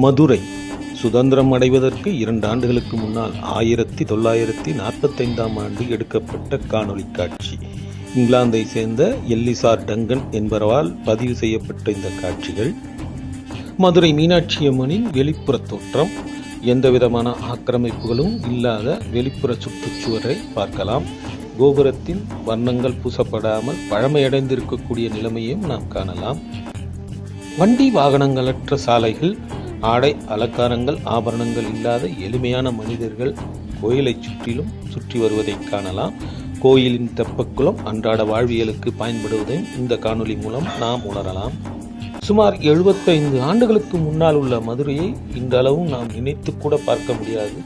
மதுரை சுதந்திரம் அடைவதற்கு 2 ஆண்டுகளுக்கு முன்னால் 1945ஆம் ஆண்டு எடுக்கப்பட்ட காணொளி காட்சி. இங்கிலாந்தை சேர்ந்த எல்லிசார் டங்கன் என்பவரால் பதிவு செய்யப்பட்ட இந்த காட்சிகள் மதுரை மீனாட்சி அம்மனின் வெளிப்புற தோற்றம். எந்தவிதமான ஆக்கிரமிப்புகளும் இல்லாத வெளிப்புற சுற்றுச்சுவரை பார்க்கலாம். கோபுரத்தின் வர்ணங்கள் பூசப்படாமல் பழமையடைந்திருக்கக்கூடிய நிலைமையும் நாம் காணலாம். வண்டி வாகனங்களற்ற சாலைகள், ஆடை அலங்காரங்கள் ஆபரணங்கள் இல்லாத எளிமையான மனிதர்கள் கோயிலை சுற்றி வருவதை காணலாம். கோயிலின் தெப்பக்குளம் அன்றாட வாழ்வியலுக்கு பயன்படுவதையும் இந்த காணொளி மூலம் நாம் உணரலாம். சுமார் 75 ஆண்டுகளுக்கு முன்னால் உள்ள மதுரையை இன்றளவும் நாம் நினைத்து கூட பார்க்க முடியாது.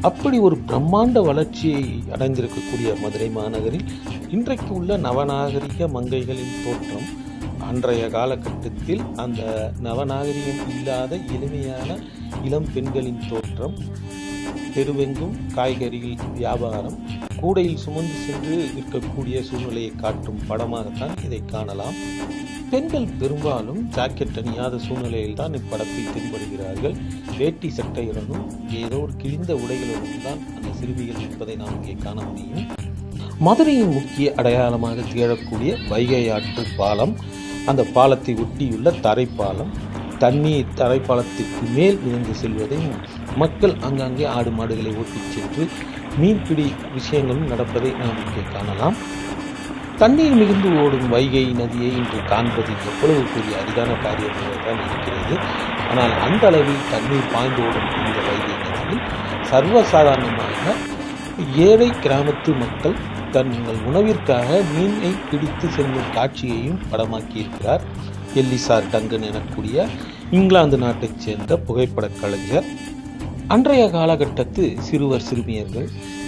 அப்படி ஒரு பிரம்மாண்ட வளர்ச்சியை அடைந்திருக்கக்கூடிய மதுரை மாநகரில் இன்றைக்கு உள்ள நவநாகரிக மங்கைகளின் தோற்றம் அன்றைய காலகட்டத்தில் அந்த நவநாகரிகம் இல்லாத எளிமையான இளம் பெண்களின் தோற்றம், தெருவெங்கும் காய்கறிகள் வியாபாரம், கூடையில் சுமந்து சென்று விற்கக்கூடிய சூழ்நிலையை காட்டும் படமாகத்தான் இதை காணலாம். பெண்கள் பெரும்பாலும் ஜாக்கெட் அணியாத சூழ்நிலையில் தான் இப்படத்தில் தென்படுகிறார்கள். வேட்டி சட்டையுடனும் ஏதோ ஒரு கிழிந்த உடைகளுடன் தான் அந்த சிறுமிகள் இருப்பதை நாம் இங்கே காண முடியும். மதுரையின் முக்கிய அடையாளமாக திகழக்கூடிய வைகை ஆற்று பாலம், அந்த பாலத்தை ஒட்டியுள்ள தரைப்பாலம், தண்ணீர் தரைப்பாலத்திற்கு மேல் விழுந்து செல்வதையும், மக்கள் அங்கங்கே ஆடு மாடுகளை ஓட்டிச் சென்று மீன்பிடி விஷயங்களும் நடப்பதை நாம் இங்கே காணலாம். தண்ணீர் மிகுந்து ஓடும் வைகை நதியை இன்று காண்பது எவ்வளவு பெரிய அரிதான காரியமாக தான் இருக்கிறது. ஆனால் அந்த அளவில் தண்ணீர் பாய்ந்து ஓடும் இந்த வைகை நதியில் சர்வசாதாரணமாக ஏழை கிராமத்து மக்கள் தங்கள் உணவிற்காக மீனை பிடித்து செல்லும் காட்சியையும் படமாக்கியிருக்கிறார் எல்லிசார் டங்கன் எனக்கூடிய இங்கிலாந்து நாட்டைச் சேர்ந்த புகைப்படக் கலைஞர். அன்றைய காலகட்டத்து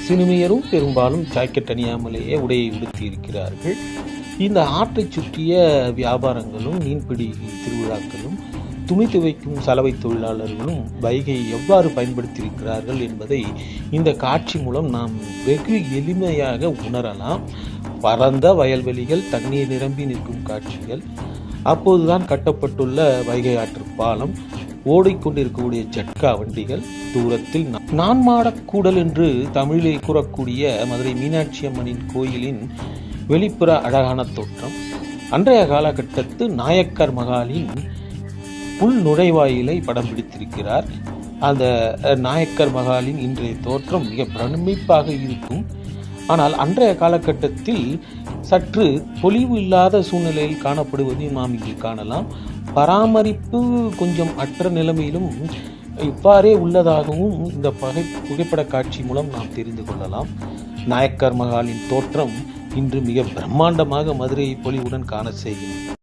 சிறுமியரும் பெரும்பாலும் ஜாக்கெட் அணியாமலேயே உடையை உடுத்தி இருக்கிறார்கள். இந்த ஆற்றை சுற்றிய வியாபாரங்களும், மீன்பிடி திருவிழாக்களும், துணி துவைக்கும் சலவை தொழிலாளர்களும் வைகையை எவ்வாறு பயன்படுத்தியிருக்கிறார்கள் என்பதை இந்த காட்சி மூலம் நாம் வெகு எளிமையாக உணரலாம். பரந்த வயல்வெளிகள், தண்ணீர் நிரம்பி நிற்கும் காட்சிகள், அப்போதுதான் கட்டப்பட்டுள்ள வைகை ஆற்று பாலம், ஓடிக்கொண்டிருக்கக்கூடிய ஜட்கா வண்டிகள், தூரத்தில் நான்மாடக்கூடல் என்று தமிழிலே கூறக்கூடிய மதுரை மீனாட்சி அம்மனின் கோயிலின் வெளிப்புற அழகான தோற்றம். அன்றைய காலகட்டத்து நாயக்கர் மகாலின் உள் நுழைவாயிலை படம் பிடித்திருக்கிறார். அந்த நாயக்கர் மகாலின் இன்றைய தோற்றம் மிக பிரமிப்பாக இருக்கும். ஆனால் அன்றைய காலகட்டத்தில் சற்று பொலிவு இல்லாத சூழ்நிலையில் காணப்படுவதையும் நாம் இங்கு காணலாம். பராமரிப்பு கொஞ்சம் அற்ற நிலைமையிலும் இவ்வாறே உள்ளதாகவும் இந்த புகைப்பட காட்சி மூலம் நாம் தெரிந்து கொள்ளலாம். நாயக்கர் மகாலின் தோற்றம் இன்று மிக பிரம்மாண்டமாக மதுரையை பொலிவுடன் காண செய்கிறது.